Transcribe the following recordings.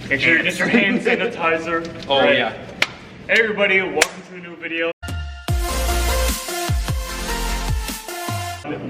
Make sure you get your hand sanitizer. Oh right. yeah. Hey everybody, welcome to a new video.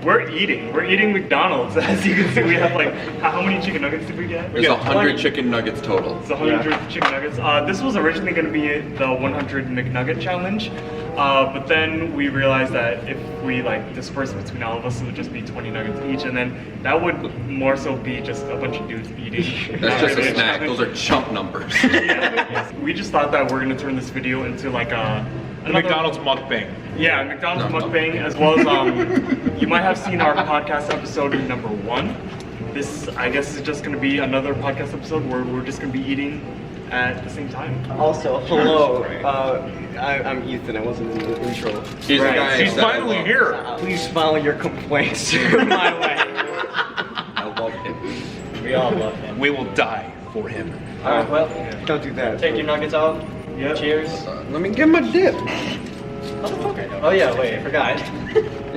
We're eating McDonald's. As you can see, we have like, how many chicken nuggets did we get? There's 100 chicken nuggets total. It's 100 chicken nuggets. This was originally going to be the 100 McNugget challenge, but then we realized that if we like disperse between all of us, it would just be 20 nuggets each, and then that would more so be just a bunch of dudes eating. That's just a snack. Those are chump numbers. Yeah. We just thought that we're going to turn this video into like a McDonald's mukbang. Yeah, McDonald's mukbang, as well as you might have seen our podcast episode number 1. This, I guess, is just going to be another podcast episode where we're just going to be eating at the same time. Also, hello. I'm Ethan. I wasn't in the intro. He's the guy. He's finally here. Please file your complaints my way. I love him. We all love him. We will die for him. All right, well, don't do that. Take your nuggets out. Yep. Cheers. Let me get my dip. Oh yeah, wait, I forgot.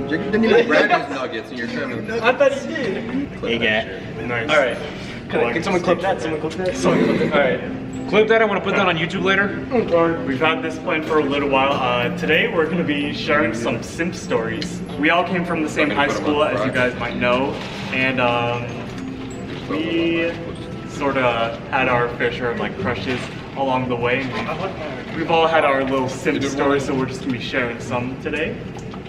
Didn't even grab his nuggets and you're trying to... I thought he did. Hey, guy. Nice. All right. Can someone clip that? Someone clip that? Someone clip that? All right. Clip that. I want to put that on YouTube later. We've had this planned for a little while. Today we're going to be sharing some Simp stories. We all came from the same high school, as you guys might know, and we sort of had our fair share of like crushes along the way. We've all had our little Simp stories, so we're just going to be sharing some today.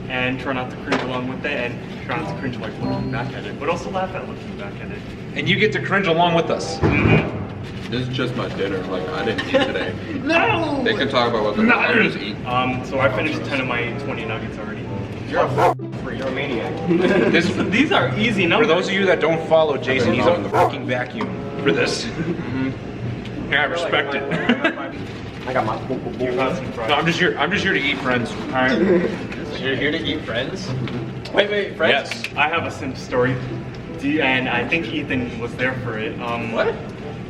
And try not to cringe along with it, and try not to cringe like looking back at it, but also laugh at looking back at it. And you get to cringe along with us. This is just my dinner. Like, I didn't eat today. No! They can talk about what they're just eat. So I finished 10 of my 20 nuggets already. You're a maniac. These are easy numbers. For those of you that don't follow Jason, he's a fucking vacuum for this. Yeah, I respect it. I got my. You've had some fries. No, I'm just here to eat, friends. All right. You're here to eat friends? Wait, friends? Yes. I have a Simp story, and I think Ethan was there for it. What?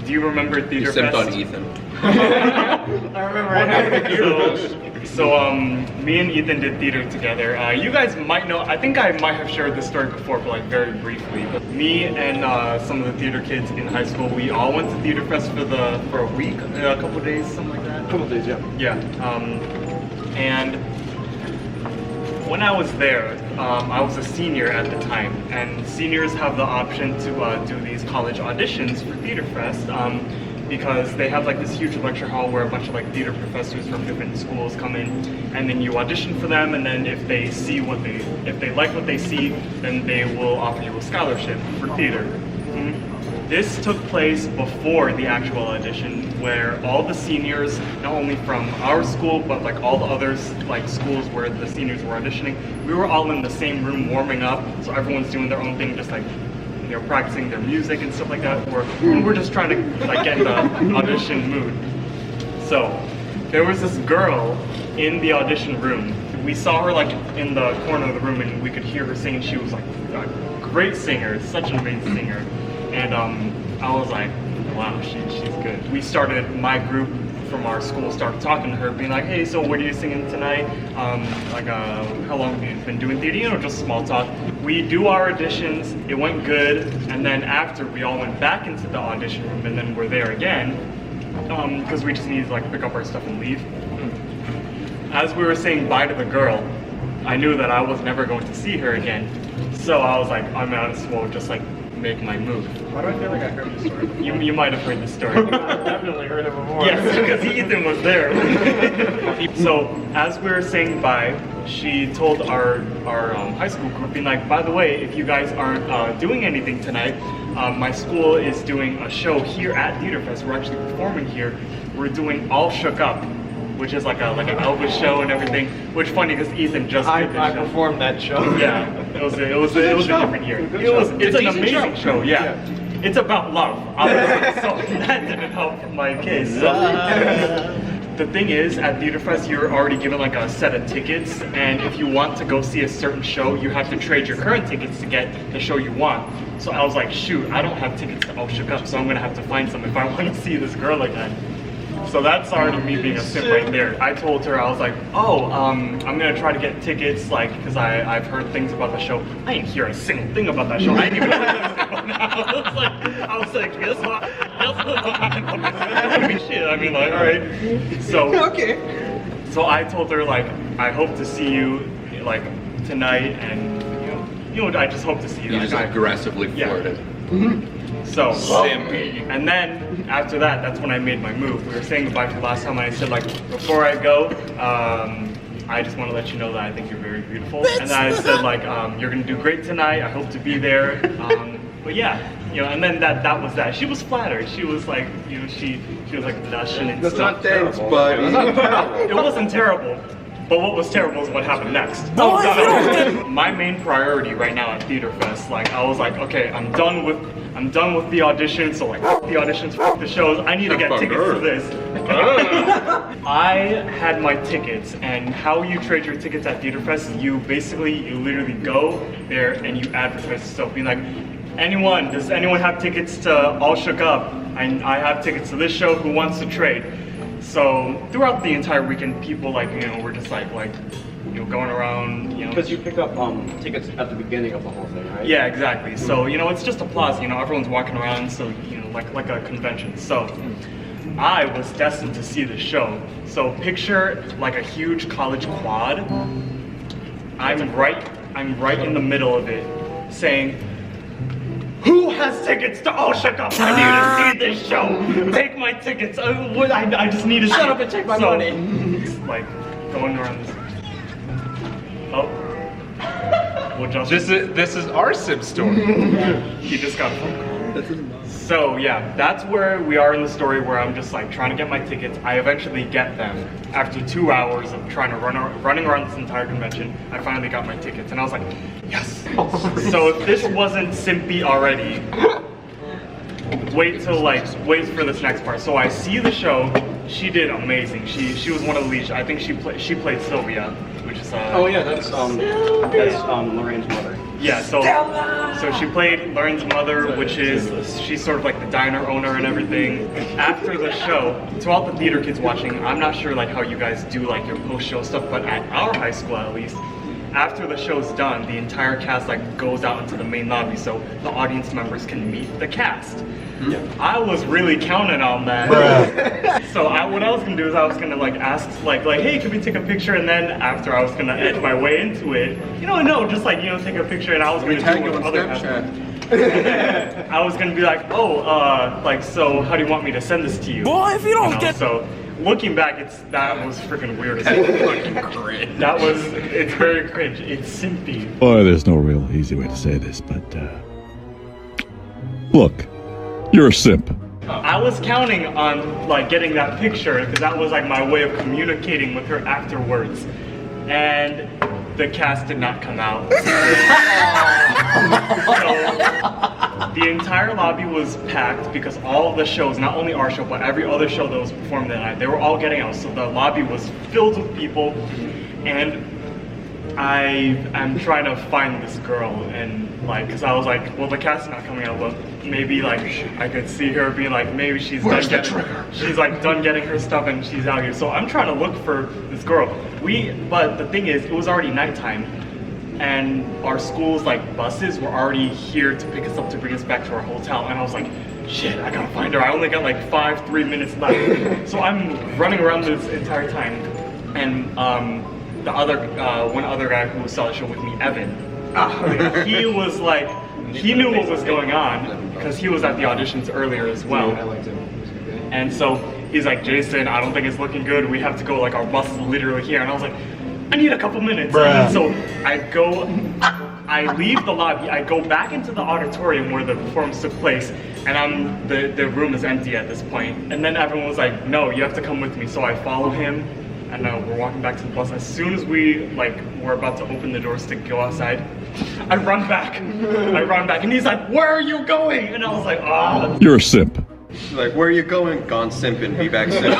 Do you remember You Theater sipped Fest? on Ethan. I remember it happened. So me and Ethan did theater together. You guys might know, I think I might have shared this story before, but like very briefly. But me and some of the theater kids in high school, we all went to Theater Fest for a week, a couple of days, something like that. A couple days, yeah. Yeah. And when I was there, I was a senior at the time, and seniors have the option to do these college auditions for Theater Fest because they have like this huge lecture hall where a bunch of like theater professors from different schools come in, and then you audition for them, and then if they like what they see, then they will offer you a scholarship for theater. This took place before the actual audition, where all the seniors, not only from our school, but like all the others, like schools where the seniors were auditioning, we were all in the same room warming up, so everyone's doing their own thing, just like, you know, practicing their music and stuff like that. We're just trying to like get in the audition mood. So there was this girl in the audition room. We saw her like in the corner of the room, and we could hear her singing. She was like a great singer, such an amazing singer. And I was like, wow, she's good. We started, my group from our school started talking to her, being like, hey, so what are you singing tonight? How long have you been doing theater? You know, just small talk. We do our auditions, it went good, and then after we all went back into the audition room, and then we're there again, because we just needed to like pick up our stuff and leave. As we were saying bye to the girl, I knew that I was never going to see her again. So I was like, I'm out of school, just like make my move. Why do I feel like I heard this story? You might have heard this story. I've definitely heard it before. Yes, because Ethan was there. So as we were saying bye, she told our high school group, being like, by the way, if you guys aren't doing anything tonight, my school is doing a show here at Theater Fest. We're actually performing here. We're doing All Shook Up, which is like an Elvis show and everything. Which funny because Ethan just did this I show. performed that show. Yeah, it was a different year. It's an amazing show. Yeah. It's about love. So that didn't help my case. So, the thing is, at Theater Fest, you're already given like a set of tickets, and if you want to go see a certain show, you have to trade your current tickets to get the show you want. So I was like, shoot, I don't have tickets to All Shook Up, so I'm gonna have to find some if I want to see this girl again. So that's already me being a simp right there. I told her, I was like, oh, I'm gonna try to get tickets, like, because I've heard things about the show. I didn't hear a single thing about that show. I didn't even know what I was like, guess what? I mean, like, all right. So Okay. So I told her like, I hope to see you like tonight, and you know, I just hope to see you. You Like, just aggressively Yeah. flirted. So, Simp. and then after that, that's when I made my move. We were saying goodbye for the last time, and I said like, before I go, I just want to let you know that I think you're very beautiful. And then I said like, you're gonna do great tonight. I hope to be there. But yeah, and then that was that. She was flattered. She was like, she was like blushing and That's stuff. not thanks, buddy. It wasn't terrible. But what was terrible is what happened next. My main priority right now at Theater Fest, like I was like, okay, I'm done with the auditions, so like the auditions, the shows. I need to get tickets to this. I had my tickets, and how you trade your tickets at Theater Fest is you literally go there and you advertise. So be like, does anyone have tickets to All Shook Up? I have tickets to this show. Who wants to trade? So throughout the entire weekend, people were just like going around, Because you pick up tickets at the beginning of the whole thing, right? Yeah, exactly. So it's just applause. Everyone's walking around, so like a convention. So I was destined to see the show. So picture like a huge college quad. I'm right in the middle of it, saying, who has tickets to All Shook Up? I need to see this show. Take my tickets. I just need to see. Shut up and take my money. It's like going around this. Oh. Well, This is our Simp story. He just got a phone call. So yeah, that's where we are in the story, where I'm just like trying to get my tickets. I eventually get them after 2 hours of trying to running around this entire convention. I finally got my tickets, and I was like, yes. So if this wasn't simpy already, wait for this next part. So I see the show. She did amazing. She was one of the leads. I think she played Sylvia, which is Oh yeah, that's Lorraine's mother. Yeah, so she played Lauren's mother, which is, she's sort of like the diner owner and everything. After the show, to all the theater kids watching, I'm not sure like how you guys do like your post-show stuff, but at our high school at least, after the show's done, the entire cast like goes out into the main lobby so the audience members can meet the cast. Yeah. I was really counting on that. So what I was gonna do is I was gonna like ask like hey, can we take a picture? And then after I was gonna edge my way into it, just like take a picture, and I was gonna tag do you it with on other Snapchat. cast. I was gonna be like, so how do you want me to send this to you? Boy, if you don't get. So looking back, that was freaking weird as hell. Fucking cringe. It's very cringe. It's simpy. Boy, there's no real easy way to say this, but look, you're a simp. I was counting on like getting that picture because that was like my way of communicating with her afterwards, and the cast did not come out. So the entire lobby was packed because all of the shows, not only our show but every other show that was performed that night, they were all getting out. So the lobby was filled with people, and I'm trying to find this girl, and like, cause I was like, well, the cast is not coming out, but maybe like I could see her being like, maybe she's done getting her stuff and she's out here. So I'm trying to look for this girl. But the thing is, it was already nighttime, and our school's like buses were already here to pick us up to bring us back to our hotel. And I was like, shit, I gotta find her. I only got like 3 minutes left. So I'm running around this entire time, and one other guy who saw the show with me, Evan, he was like, he knew what was going on because he was at the auditions earlier as well. I liked him. And so he's like, Jason, I don't think it's looking good. We have to go, like our bus is literally here. And I was like, I need a couple minutes. And so I leave the lobby, I go back into the auditorium where the performance took place, and the room is empty at this point. And then everyone was like, no, you have to come with me. So I follow him, and we're walking back to the bus. As soon as we're about to open the doors to go outside, I run back, and he's like, where are you going? And I was like, ah. You're a simp. She's like, where are you going? Gone simping, be back soon.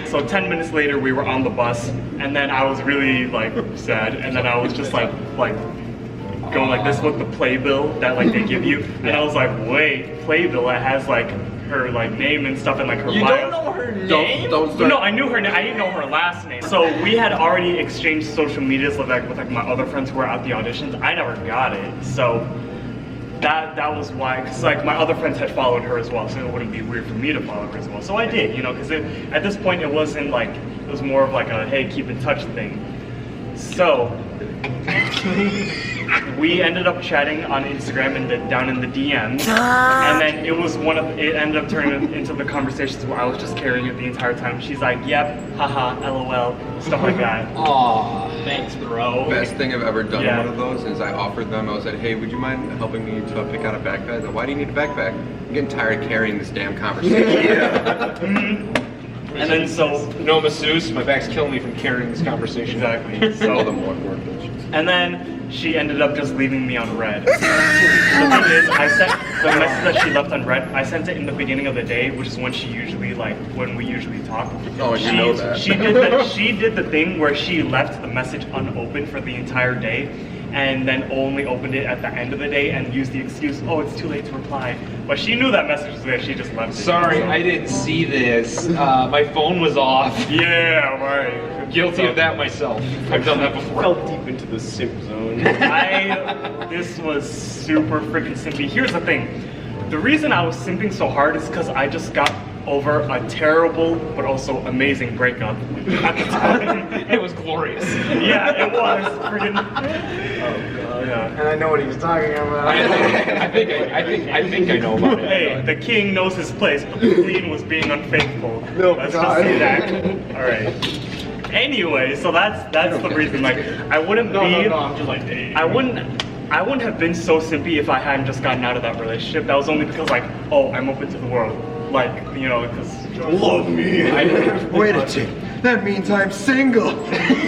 So 10 minutes later, we were on the bus, and then I was really like sad, and then I was just like going like this with the playbill that like they give you, and I was like, wait, playbill that has like her like name and stuff and like her bio. You don't know her name? Don't start. No, I knew her name. I didn't know her last name. So we had already exchanged social medias with like my other friends who were at the auditions. I never got it. So that was why, because like my other friends had followed her as well, so it wouldn't be weird for me to follow her as well. So I did, you know, because at this point it wasn't like, it was more of like a hey, keep in touch thing. So we ended up chatting on Instagram and down in the DMs, and then it ended up turning into the conversations where I was just carrying it the entire time. She's like, yep, haha, lol, stuff like that. Aw, thanks, bro. Best thing I've ever done Yeah. one of those is I offered them, I said, hey, would you mind helping me to pick out a backpack? I said, why do you need a backpack? I'm getting tired of carrying this damn conversation. And then so, No masseuse, my back's killing me from carrying this conversation. exactly, All the so, more work bitches. and then she ended up just leaving me on red. The thing is, I sent the message that she left on red, I sent it in the beginning of the day, which is when she usually, when we usually talk. Oh, you know that. She did the thing where she left the message unopened for the entire day, and then only opened it at the end of the day and used the excuse, oh, it's too late to reply. But she knew that message was there, she just left it. Sorry, So- I didn't see this. My phone was off. Yeah, right. Guilty of that myself. I've done that before. Fell deep into the simp zone. This was super freaking simpy. Here's the thing. The reason I was simping so hard is because I just got over a terrible but also amazing breakup at the time. It was glorious. Yeah, it was freaking. Oh god. Yeah. And I know what he's talking about. I think I know about it. Hey, the king knows his place, but the queen was being unfaithful. No, Let's God. just say that. All right. Anyway, so that's the reason. Like, I wouldn't be. I'm just like, hey. I wouldn't have been so simpy if I hadn't just gotten out of that relationship. That was only because, like, oh, I'm open to the world. Like, you know, because Love me. Wait a tick, that means I'm single.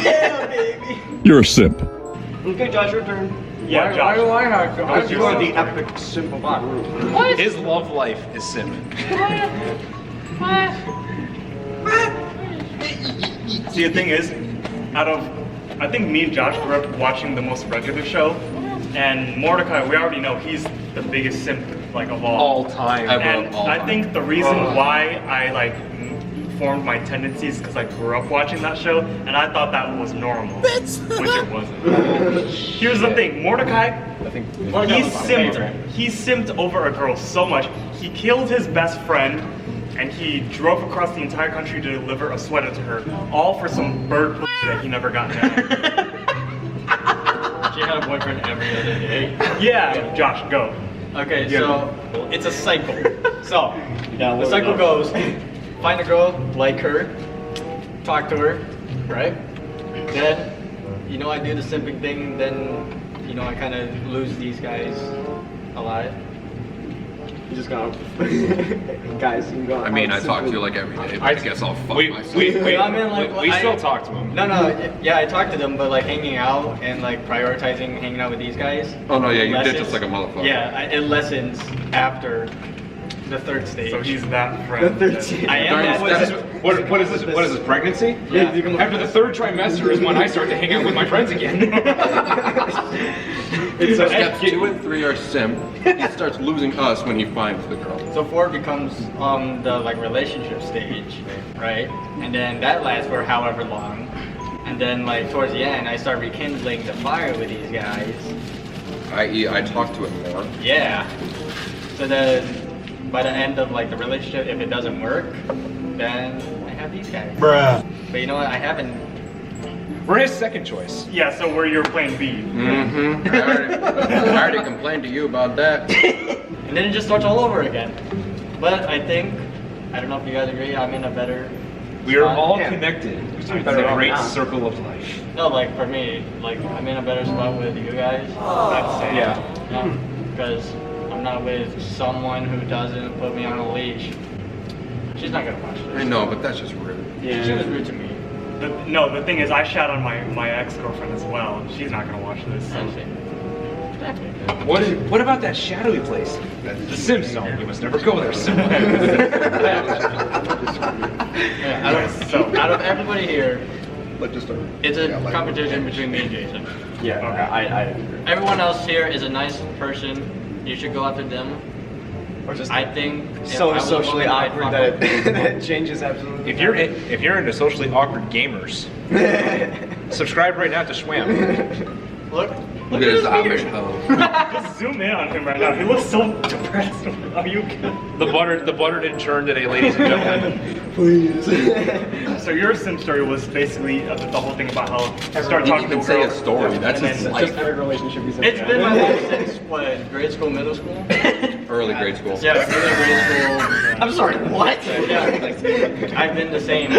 Yeah, baby. You're a simp. Okay, Josh, your turn. yeah, Josh. Why do I have to? Because You you're are the simp. epic simp of our group. His love life is simp. See, the thing is, I think me and Josh grew up watching the most regular show, and Mordecai, we already know he's the biggest simp like of all. All time. And I think the reason why I formed my tendencies because I grew up watching that show, and I thought that was normal, which it wasn't. Here's the thing, Mordecai, he simped over a girl so much, he killed his best friend, and he drove across the entire country to deliver a sweater to her, all for some bird pussy that he never got down. She had a boyfriend every other day. Yeah, Josh, go. Okay, Yeah. so it's a cycle. So the cycle goes: find a girl, like her, talk to her, right? Then, you know, I do the simping thing. Then, you know, I kind of lose these guys a lot. You just gotta, guys, you go. I mean, I talk to you like every day, but I guess I'll fuck myself. We I mean, like, still talk to him. No, yeah, I talk to them, but like hanging out and like prioritizing hanging out with these guys. Oh no, yeah, you did lessens- just like a motherfucker. Yeah, it lessens after the third stage. So he's that friend. The that- 13. I am that What is this? What is this? Pregnancy? Yeah. After the third trimester is when I start to hang out with my friends again. It's steps 2 and 3 are simp. He starts losing us when he finds the girl. So 4 becomes the like relationship stage, right? And then that lasts for however long. And then like towards the end, I start rekindling the fire with these guys. I.e., I talk to him more. Yeah. So then by the end of like the relationship, if it doesn't work, then I have these guys. Bruh. But you know what? I haven't. We're his second choice. Yeah, so we're your plan B. Mm-hmm. I already complained to you about that. And then it just starts all over again. But I think, I don't know if you guys agree, I'm in a better. We are spot. all Yeah. connected. It's better a off great now. circle of life. No, like for me, like I'm in a better spot with you guys. That's it. Yeah. Because I'm not with someone who doesn't put me on a leash. She's not gonna watch I this. know, but that's just rude. She was rude to me. The thing is, I shat on my ex-girlfriend as well. She's not gonna watch this. So. What about that shadowy place? The Simp Zone. You must never go there, Simp. Out of everybody here, Let's just start. it's a competition between me and Jason. Yeah, I agree. Everyone else here is a nice person. You should go after them. Or just I think if so I was a socially woman, I'd awkward fuck that them. it, that it changes absolutely. If you're into socially awkward gamers, subscribe right now to SHWWAM. Look, Look at his Amish hoe. Just zoom in on him right now. He looks so depressed. Are you good? The butter didn't churn today, ladies and gentlemen. Please. So your Simp story was basically the whole thing about how you start You talking to can say a girls. story. That's and his then- life. Just every relationship he's in. It's been my life since what? Grade school, middle school? Early grade school. Yeah, early grade school. I'm sorry, what? Yeah, I've been the same.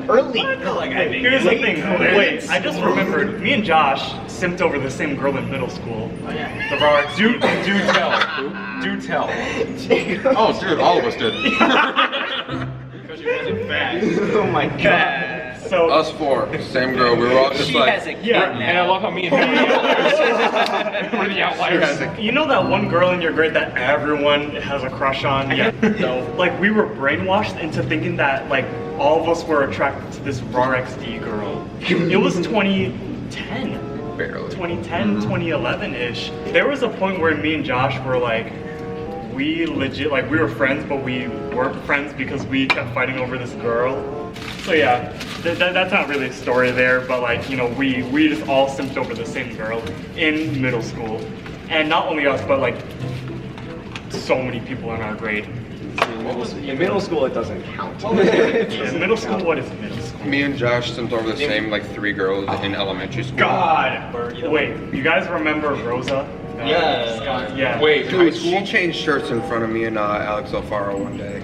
Early. Like I think. Here's the thing. Wait, I just remembered. Me and Josh simped over the same girl in middle school. Oh, yeah. The raw. Do tell. Do tell. Oh, dude, all of us did. Because she wasn't fat. Oh my god. So Us four, same girl. We were all just like. yeah. And I love how me and him were the outliers. You know that one girl in your grade that everyone has a crush on? Yeah. No. Like we were brainwashed into thinking that like all of us were attracted to this raw XD girl. It was 2010. Barely. 2010, 2011-ish. There was a point where me and Josh were like, we legit, like we were friends, but we weren't friends because we kept fighting over this girl. So yeah, that's not really a story there, but like, you know, we just all simped over the same girl in middle school. And not only us, but like so many people in our grade. In middle school, it doesn't count. In middle school, what is middle school? Me and Josh sent over the same like 3 girls in elementary school. God! Wait, you guys remember Rosa? Yeah. Yeah. Wait, high Dude, school? she changed shirts in front of me and Alex Alfaro one day.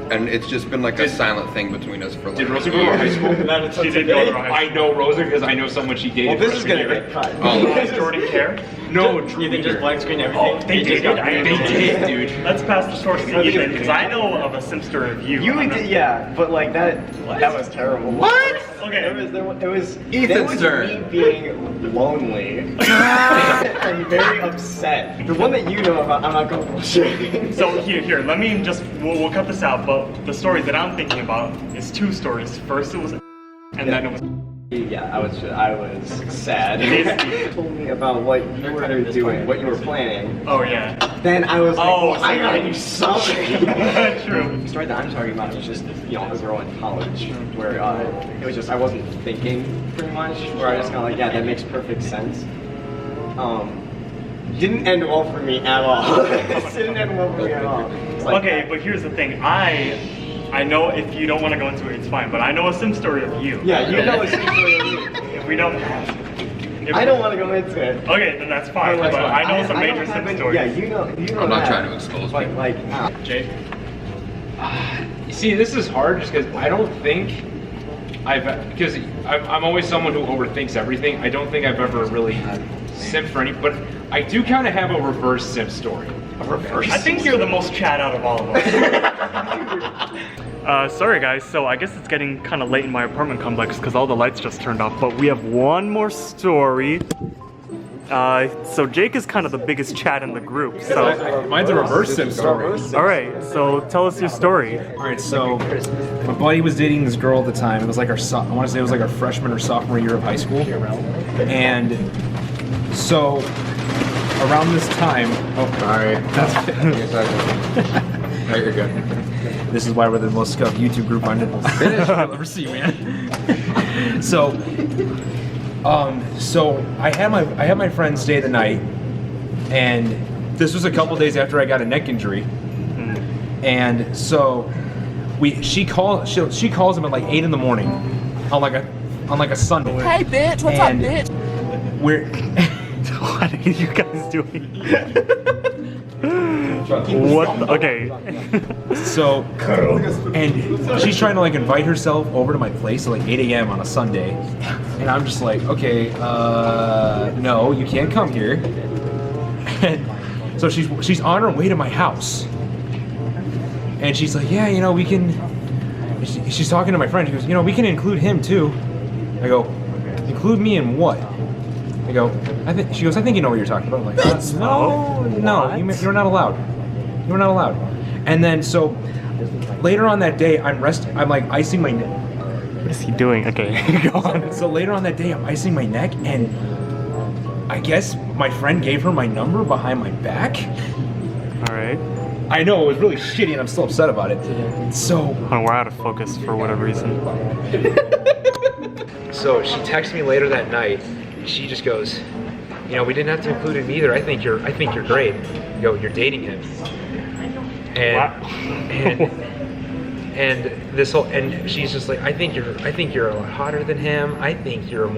And it's just been like a silent thing between us for like. Did Rosa go to high school? She did go to high I know Rosa because I know someone she dated. Well, this is freshman gonna year. get cut. school. Jordan Care? No, You think just black screen everything? Oh, they did. They did, dude. Let's pass the source to Ethan, because I know of a Simp story of you. You I'm not- did, yeah, but like that was terrible. What? Okay. It was Ethan's turn. me being lonely and very upset. The one that you know about, I'm not comfortable sharing. So here, let me just, we'll cut this out, but the story that I'm thinking about is 2 stories. First it was, and then it was, Yeah, I was sad. Disney. Told me about what you were doing, what you were planning. oh yeah. Then I was like, Oh, well, I so gotta you- do something. True. The story that I'm talking about is just, you know, a girl in college where it was just, I wasn't thinking pretty much, where I just kind of like, yeah, that makes perfect sense. Didn't end well for me at all. Didn't end well for me at all. It's like- Okay, but here's the thing. I know if you don't want to go into it, it's fine, but I know a Simp story of you. Yeah, you know it's story of me. If we don't, I don't want to go into it. Okay, then that's fine, but I know it's a I major don't have Simp any- story. Yeah, you know I'm not that. trying to expose But people. like, Jake? You see, this is hard just because I don't think because I'm always someone who overthinks everything. I don't think I've ever really simped for any, but I do kind of have a reverse simp story. A reverse? I think you're the most chat out of all of us. Sorry guys, so I guess it's getting kind of late in my apartment complex because all the lights just turned off, but we have one more story. So Jake is kind of the biggest chat in the group, so... Mine's a reverse simp story. Alright, so tell us your story. All right, so my buddy was dating this girl at the time. It was like I want to say it was like our freshman or sophomore year of high school. And so around this time, Sorry. that's No, you're good. this is why we're the most scuffed YouTube group I've ever seen, man. So I had my friend stay the night, and this was a couple days after I got a neck injury. And so she calls him at like 8 in the morning on like a Sunday. Hey bitch, what's up, And bitch? What are you guys doing? Okay. So, and she's trying to like invite herself over to my place at like 8 a.m. on a Sunday, and I'm just like, okay, no, you can't come here. And so she's on her way to my house, and she's like, yeah, you know, we can. She's talking to my friend. She goes, you know, we can include him too. I go, include me in what? I go, she goes, I think you know what you're talking about. I'm like, no, you're not allowed. You're not allowed. And then so later on that day, I'm like icing my neck. What is he doing? Okay, go on. So later on that day, I'm icing my neck, and I guess my friend gave her my number behind my back. Alright. I know, it was really shitty, and I'm still upset about it. So We're out of focus for whatever reason. So she texts me later that night. She just goes, you know, we didn't have to include him either. I think you're great. You go, you're dating him. And this whole, and she's just like, I think you're a lot hotter than him. I think you're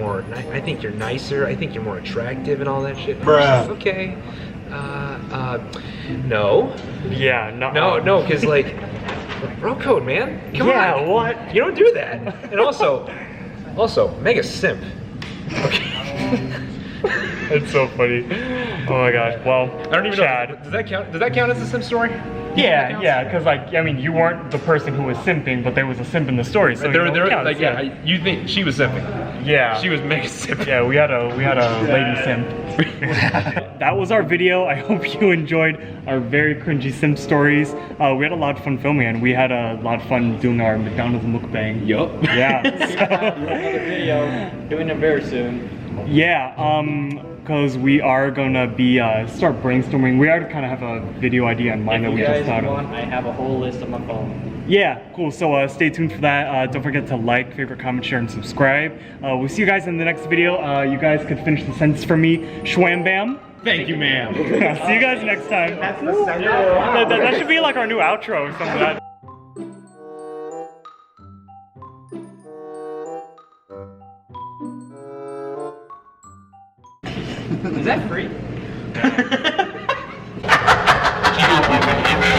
nicer. I think you're more attractive and all that shit. Bruh. Okay. No. Yeah, No, because like, bro code, man. Come Yeah, on. what? You don't do that. And also, mega simp. Okay. It's so funny. Oh my gosh. Well, I don't even Chad. know. Does that count as a simp story? Yeah, because like, I mean, you weren't the person who was simping, but there was a simp in the story, so There, you know, it counts, like, yeah, you think she was simping? Yeah. She was mega simping. Yeah, we had a lady simp. That was our video. I hope you enjoyed our very cringy simp stories. We had a lot of fun filming, and we had a lot of fun doing our McDonald's mukbang. Yup. Yeah. Another video, doing it very soon. Yeah, because we are gonna be start brainstorming. We already kind of have a video idea in mind that If we you just guys thought of. want, I have a whole list on my phone. Yeah, cool. So stay tuned for that. Don't forget to like, favorite, comment, share, and subscribe. We'll see you guys in the next video. You guys could finish the sentence for me. SHWWAM bam. Thank you, ma'am. See you guys next time. That should be like our new outro or something like that. Is that free?